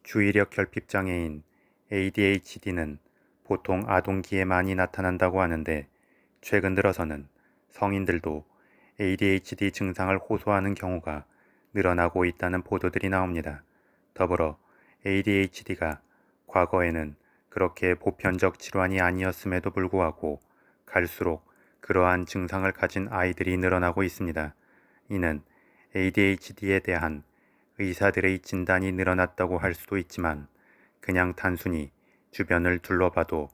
주의력 결핍 장애인 ADHD는 보통 아동기에 많이 나타난다고 하는데 최근 들어서는 성인들도 ADHD 증상을 호소하는 경우가 늘어나고 있다는 보도들이 나옵니다. 더불어 ADHD가 과거에는 그렇게 보편적 질환이 아니었음에도 불구하고 갈수록 그러한 증상을 가진 아이들이 늘어나고 있습니다. 이는 ADHD에 대한 의사들의 진단이 늘어났다고 할 수도 있지만 그냥 단순히 주변을 둘러봐도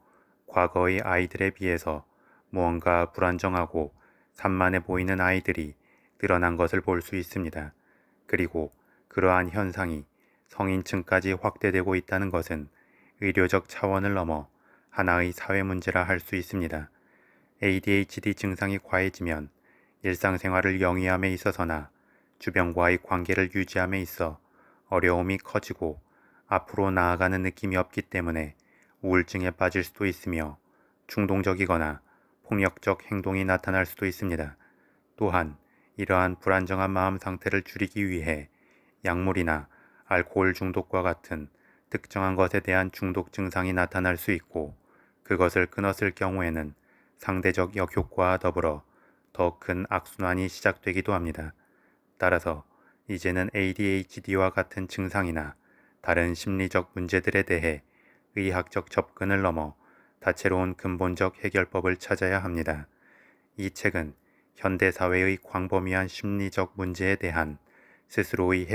과거의 아이들에 비해서 무언가 불안정하고 산만해 보이는 아이들이 늘어난 것을 볼 수 있습니다. 그리고 그러한 현상이 성인층까지 확대되고 있다는 것은 의료적 차원을 넘어 하나의 사회 문제라 할 수 있습니다. ADHD 증상이 과해지면 일상생활을 영위함에 있어서나 주변과의 관계를 유지함에 있어 어려움이 커지고 앞으로 나아가는 느낌이 없기 때문에 우울증에 빠질 수도 있으며 충동적이거나 폭력적 행동이 나타날 수도 있습니다. 또한 이러한 불안정한 마음 상태를 줄이기 위해 약물이나 알코올 중독과 같은 특정한 것에 대한 중독 증상이 나타날 수 있고 그것을 끊었을 경우에는 상대적 역효과와 더불어 더 큰 악순환이 시작되기도 합니다. 따라서 이제는 ADHD와 같은 증상이나 다른 심리적 문제들에 대해 의학적 접근을 넘어 다채로운 근본적 해결법을 찾아야 합니다. 이 책은 현대사회의 광범위한 심리적 문제에 대한 스스로의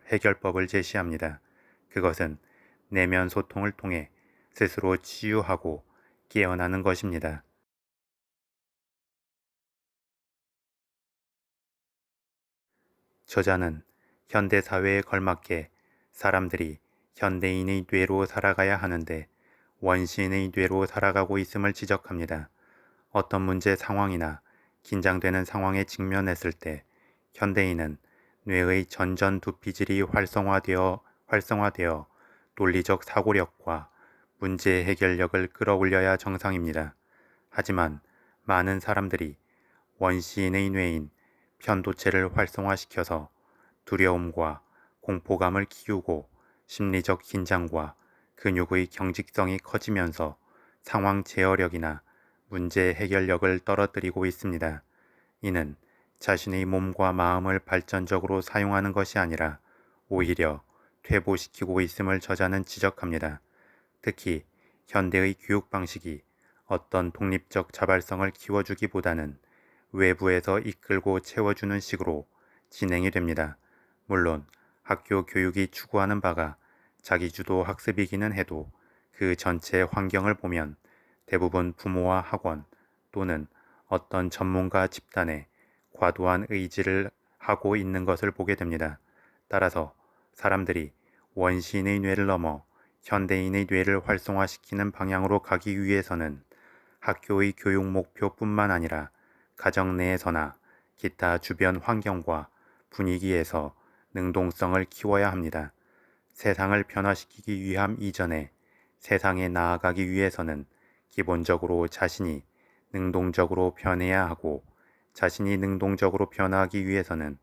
해결법을 제시합니다. 그것은 내면 소통을 통해 스스로 치유하고 깨어나는 것입니다. 저자는 현대사회에 걸맞게 사람들이 현대인의 뇌로 살아가야 하는데 원시인의 뇌로 살아가고 있음을 지적합니다. 어떤 문제 상황이나 긴장되는 상황에 직면했을 때 현대인은 뇌의 전전두피질이 활성화되어 논리적 사고력과 문제 해결력을 끌어올려야 정상입니다. 하지만 많은 사람들이 원시인의 뇌인 편도체를 활성화시켜서 두려움과 공포감을 키우고 심리적 긴장과 근육의 경직성이 커지면서 상황 제어력이나 문제 해결력을 떨어뜨리고 있습니다. 이는 자신의 몸과 마음을 발전적으로 사용하는 것이 아니라 오히려 퇴보시키고 있음을 저자는 지적합니다. 특히 현대의 교육 방식이 어떤 독립적 자발성을 키워주기보다는 외부에서 이끌고 채워주는 식으로 진행이 됩니다. 물론 학교 교육이 추구하는 바가 자기주도 학습이기는 해도 그 전체 환경을 보면 대부분 부모와 학원 또는 어떤 전문가 집단의 과도한 의지를 하고 있는 것을 보게 됩니다. 따라서 사람들이 원시인의 뇌를 넘어 현대인의 뇌를 활성화시키는 방향으로 가기 위해서는 학교의 교육 목표뿐만 아니라 가정 내에서나 기타 주변 환경과 분위기에서 능동성을 키워야 합니다. 세상을 변화시키기 위함 이전에 세상에 나아가기 위해서는 기본적으로 자신이 능동적으로 변해야 하고 자신이 능동적으로 변화하기 위해서는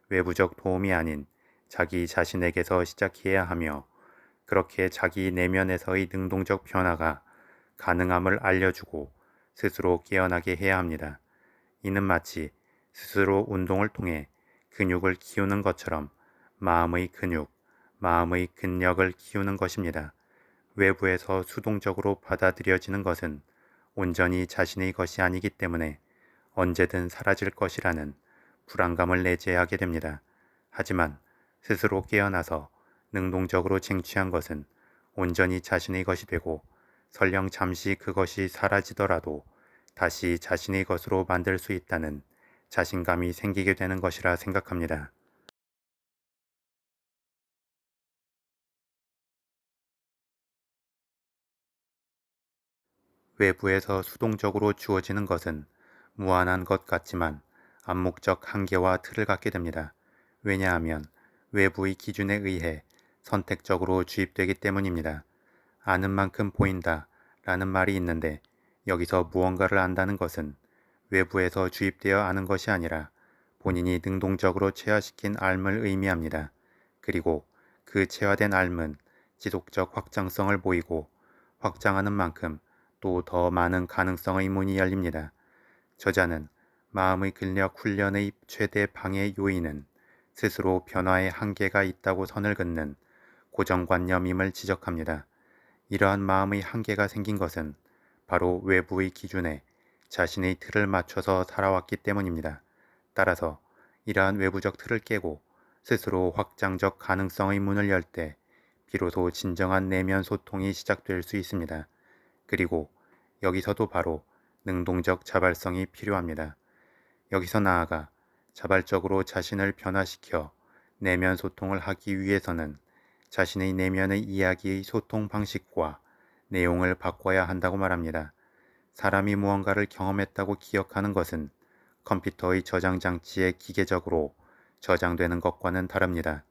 외부적 도움이 아닌 자기 자신에게서 시작해야 하며 그렇게 자기 내면에서의 능동적 변화가 가능함을 알려주고 스스로 깨어나게 해야 합니다. 이는 마치 스스로 운동을 통해 근육을 키우는 것처럼 마음의 근육, 마음의 근력을 키우는 것입니다. 외부에서 수동적으로 받아들여지는 것은 온전히 자신의 것이 아니기 때문에 언제든 사라질 것이라는 불안감을 내재하게 됩니다. 하지만 스스로 깨어나서 능동적으로 쟁취한 것은 온전히 자신의 것이 되고 설령 잠시 그것이 사라지더라도 다시 자신의 것으로 만들 수 있다는 자신감이 생기게 되는 것이라 생각합니다. 외부에서 수동적으로 주어지는 것은 무한한 것 같지만 암묵적 한계와 틀을 갖게 됩니다. 왜냐하면 외부의 기준에 의해 선택적으로 주입되기 때문입니다. 아는 만큼 보인다 라는 말이 있는데 여기서 무언가를 안다는 것은 외부에서 주입되어 아는 것이 아니라 본인이 능동적으로 체화시킨 알을 의미합니다. 그리고 그 체화된 알은 지속적 확장성을 보이고 확장하는 만큼 또 더 많은 가능성의 문이 열립니다. 저자는 마음의 근력 훈련의 최대 방해 요인은 스스로 변화의 한계가 있다고 선을 긋는 고정관념임을 지적합니다. 이러한 마음의 한계가 생긴 것은 바로 외부의 기준에 자신의 틀을 맞춰서 살아왔기 때문입니다. 따라서 이러한 외부적 틀을 깨고 스스로 확장적 가능성의 문을 열 때 비로소 진정한 내면 소통이 시작될 수 있습니다. 그리고 여기서도 바로 능동적 자발성이 필요합니다. 여기서 나아가 자발적으로 자신을 변화시켜 내면 소통을 하기 위해서는 자신의 내면의 이야기의 소통 방식과 내용을 바꿔야 한다고 말합니다. 사람이 무언가를 경험했다고 기억하는 것은 컴퓨터의 저장 장치에 기계적으로 저장되는 것과는 다릅니다.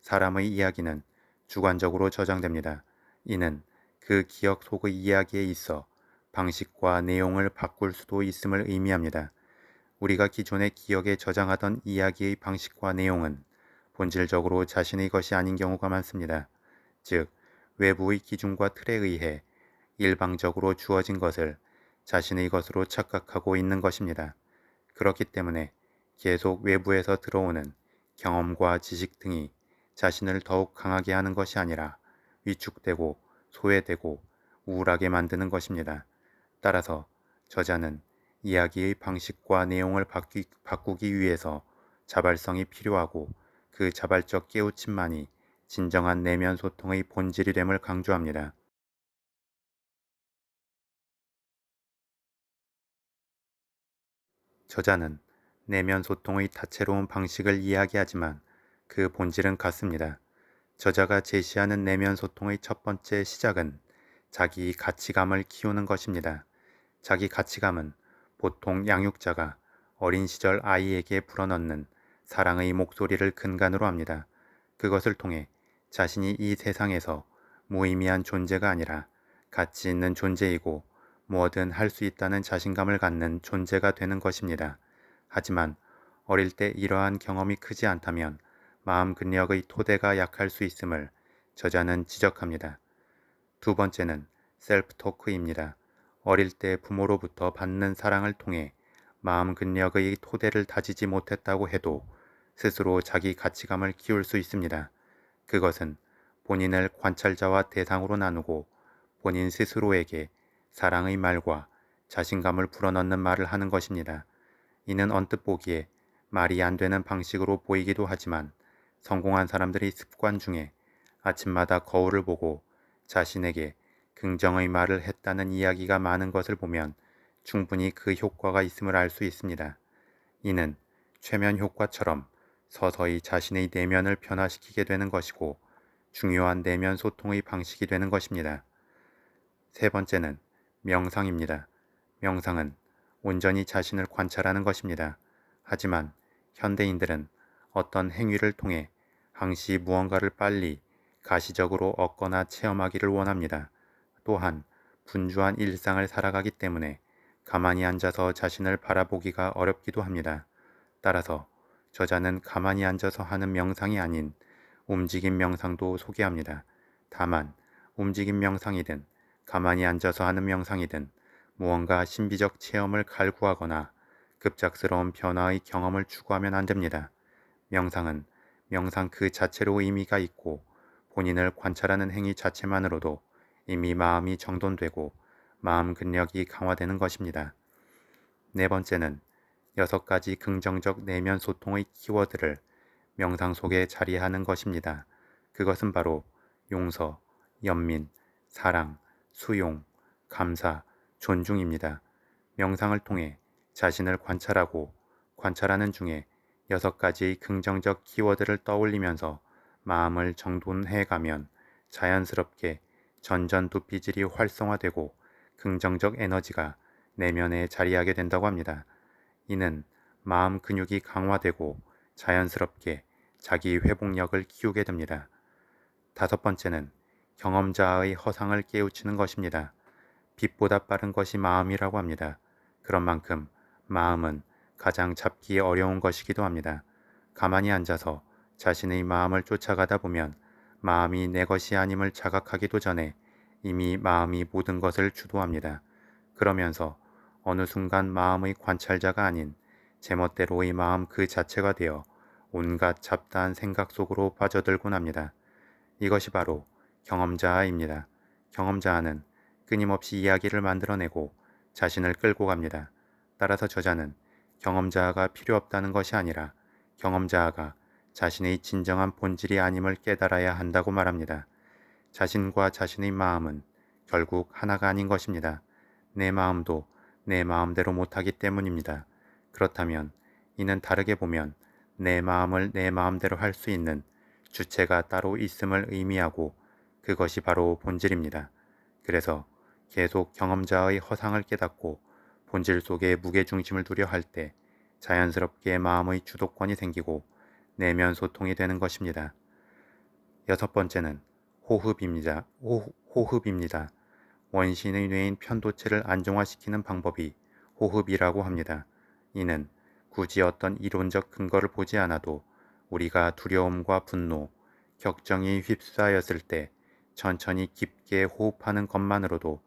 사람의 이야기는 주관적으로 저장됩니다. 이는 그 기억 속의 이야기에 있어 방식과 내용을 바꿀 수도 있음을 의미합니다. 우리가 기존의 기억에 저장하던 이야기의 방식과 내용은 본질적으로 자신의 것이 아닌 경우가 많습니다. 즉, 외부의 기준과 틀에 의해 일방적으로 주어진 것을 자신의 것으로 착각하고 있는 것입니다. 그렇기 때문에 계속 외부에서 들어오는 경험과 지식 등이 자신을 더욱 강하게 하는 것이 아니라 위축되고 소외되고 우울하게 만드는 것입니다. 따라서 저자는 이야기의 방식과 내용을 바꾸기 위해서 자발성이 필요하고 그 자발적 깨우침만이 진정한 내면 소통의 본질이 됨을 강조합니다. 저자는 내면 소통의 다채로운 방식을 이야기하지만 그 본질은 같습니다. 저자가 제시하는 내면 소통의 첫 번째 시작은 자기 가치감을 키우는 것입니다. 자기 가치감은 보통 양육자가 어린 시절 아이에게 불어넣는 사랑의 목소리를 근간으로 합니다. 그것을 통해 자신이 이 세상에서 무의미한 존재가 아니라 가치 있는 존재이고 뭐든 할 수 있다는 자신감을 갖는 존재가 되는 것입니다. 하지만 어릴 때 이러한 경험이 크지 않다면 마음 근력의 토대가 약할 수 있음을 저자는 지적합니다. 두 번째는 셀프 토크입니다. 어릴 때 부모로부터 받는 사랑을 통해 마음 근력의 토대를 다지지 못했다고 해도 스스로 자기 가치감을 키울 수 있습니다. 그것은 본인을 관찰자와 대상으로 나누고 본인 스스로에게 사랑의 말과 자신감을 불어넣는 말을 하는 것입니다. 이는 언뜻 보기에 말이 안 되는 방식으로 보이기도 하지만 성공한 사람들의 습관 중에 아침마다 거울을 보고 자신에게 긍정의 말을 했다는 이야기가 많은 것을 보면 충분히 그 효과가 있음을 알 수 있습니다. 이는 최면 효과처럼 서서히 자신의 내면을 변화시키게 되는 것이고 중요한 내면 소통의 방식이 되는 것입니다. 세 번째는 명상입니다. 명상은 온전히 자신을 관찰하는 것입니다. 하지만 현대인들은 어떤 행위를 통해 항시 무언가를 빨리 가시적으로 얻거나 체험하기를 원합니다. 또한 분주한 일상을 살아가기 때문에 가만히 앉아서 자신을 바라보기가 어렵기도 합니다. 따라서 저자는 가만히 앉아서 하는 명상이 아닌 움직임 명상도 소개합니다. 다만 움직임 명상이든 가만히 앉아서 하는 명상이든 무언가 신비적 체험을 갈구하거나 급작스러운 변화의 경험을 추구하면 안 됩니다. 명상은 명상 그 자체로 의미가 있고 본인을 관찰하는 행위 자체만으로도 이미 마음이 정돈되고 마음 근력이 강화되는 것입니다. 네 번째는 6가지 긍정적 내면 소통의 키워드를 명상 속에 자리하는 것입니다. 그것은 바로 용서, 연민, 사랑, 수용, 감사, 존중입니다. 명상을 통해 자신을 관찰하고 관찰하는 중에 6가지의 긍정적 키워드를 떠올리면서 마음을 정돈해가면 자연스럽게 전전두피질이 활성화되고 긍정적 에너지가 내면에 자리하게 된다고 합니다. 이는 마음 근육이 강화되고 자연스럽게 자기 회복력을 키우게 됩니다. 다섯 번째는 경험자의 허상을 깨우치는 것입니다. 빛보다 빠른 것이 마음이라고 합니다. 그런 만큼 마음은 가장 잡기 어려운 것이기도 합니다. 가만히 앉아서 자신의 마음을 쫓아가다 보면 마음이 내 것이 아님을 자각하기도 전에 이미 마음이 모든 것을 주도합니다. 그러면서 어느 순간 마음의 관찰자가 아닌 제멋대로의 마음 그 자체가 되어 온갖 잡다한 생각 속으로 빠져들곤 합니다. 이것이 바로 경험자아입니다. 경험자아는 끊임없이 이야기를 만들어내고 자신을 끌고 갑니다. 따라서 저자는 경험자아가 필요 없다는 것이 아니라 경험자아가 자신의 진정한 본질이 아님을 깨달아야 한다고 말합니다. 자신과 자신의 마음은 결국 하나가 아닌 것입니다. 내 마음도 내 마음대로 못하기 때문입니다. 그렇다면 이는 다르게 보면 내 마음을 내 마음대로 할 수 있는 주체가 따로 있음을 의미하고 그것이 바로 본질입니다. 그래서 계속 경험자의 허상을 깨닫고 본질 속에 무게중심을 두려 할 때 자연스럽게 마음의 주도권이 생기고 내면 소통이 되는 것입니다. 여섯 번째는 호흡입니다. 호흡입니다. 원신의 뇌인 편도체를 안정화시키는 방법이 호흡이라고 합니다. 이는 굳이 어떤 이론적 근거를 보지 않아도 우리가 두려움과 분노, 격정이 휩싸였을 때 천천히 깊게 호흡하는 것만으로도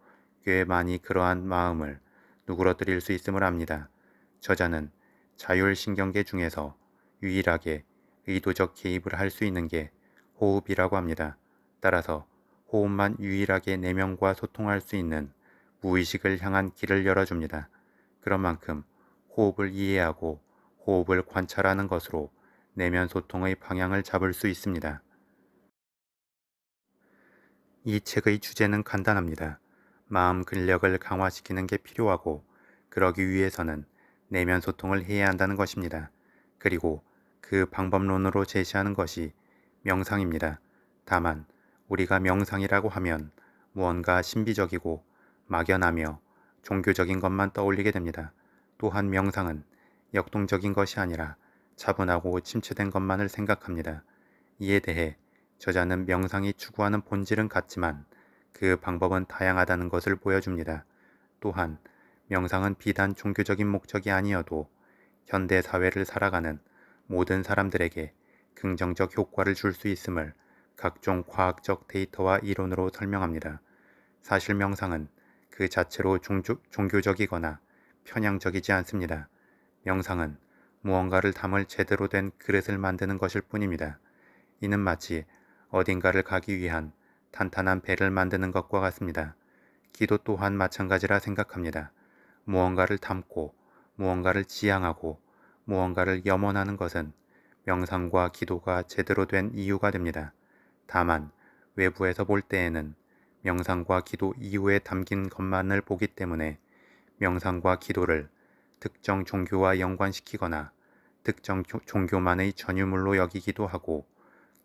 꽤 많이 그러한 마음을 누그러뜨릴 수 있음을 압니다. 저자는 자율신경계 중에서 유일하게 의도적 개입을 할 수 있는 게 호흡이라고 합니다. 따라서 호흡만 유일하게 내면과 소통할 수 있는 무의식을 향한 길을 열어줍니다. 그런 만큼 호흡을 이해하고 호흡을 관찰하는 것으로 내면 소통의 방향을 잡을 수 있습니다. 이 책의 주제는 간단합니다. 마음 근력을 강화시키는 게 필요하고 그러기 위해서는 내면 소통을 해야 한다는 것입니다. 그리고 그 방법론으로 제시하는 것이 명상입니다. 다만 우리가 명상이라고 하면 무언가 신비적이고 막연하며 종교적인 것만 떠올리게 됩니다. 또한 명상은 역동적인 것이 아니라 차분하고 침체된 것만을 생각합니다. 이에 대해 저자는 명상이 추구하는 본질은 같지만 그 방법은 다양하다는 것을 보여줍니다. 또한 명상은 비단 종교적인 목적이 아니어도 현대 사회를 살아가는 모든 사람들에게 긍정적 효과를 줄 수 있음을 각종 과학적 데이터와 이론으로 설명합니다. 사실 명상은 그 자체로 종교적이거나 편향적이지 않습니다. 명상은 무언가를 담을 제대로 된 그릇을 만드는 것일 뿐입니다. 이는 마치 어딘가를 가기 위한 탄탄한 배를 만드는 것과 같습니다. 기도 또한 마찬가지라 생각합니다. 무언가를 담고 무언가를 지향하고 무언가를 염원하는 것은 명상과 기도가 제대로 된 이유가 됩니다. 다만 외부에서 볼 때에는 명상과 기도 이후에 담긴 것만을 보기 때문에 명상과 기도를 특정 종교와 연관시키거나 특정 종교만의 전유물로 여기기도 하고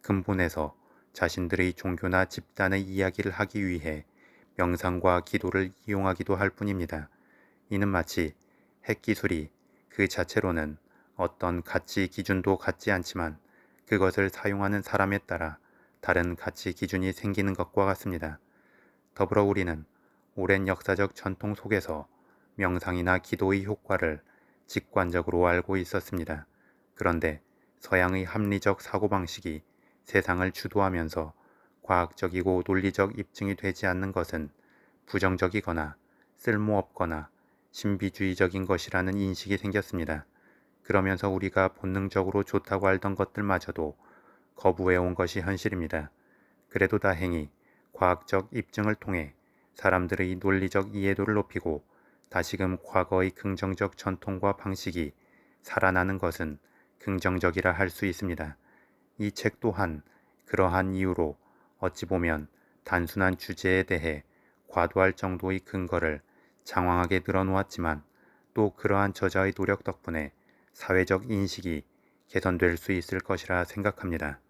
근본에서 자신들의 종교나 집단의 이야기를 하기 위해 명상과 기도를 이용하기도 할 뿐입니다. 이는 마치 핵기술이 그 자체로는 어떤 가치 기준도 같지 않지만 그것을 사용하는 사람에 따라 다른 가치 기준이 생기는 것과 같습니다. 더불어 우리는 오랜 역사적 전통 속에서 명상이나 기도의 효과를 직관적으로 알고 있었습니다. 그런데 서양의 합리적 사고방식이 세상을 주도하면서 과학적이고 논리적 입증이 되지 않는 것은 부정적이거나 쓸모없거나 신비주의적인 것이라는 인식이 생겼습니다. 그러면서 우리가 본능적으로 좋다고 알던 것들마저도 거부해온 것이 현실입니다. 그래도 다행히 과학적 입증을 통해 사람들의 논리적 이해도를 높이고 다시금 과거의 긍정적 전통과 방식이 살아나는 것은 긍정적이라 할 수 있습니다. 이 책 또한 그러한 이유로 어찌 보면 단순한 주제에 대해 과도할 정도의 근거를 장황하게 늘어놓았지만 또 그러한 저자의 노력 덕분에 사회적 인식이 개선될 수 있을 것이라 생각합니다.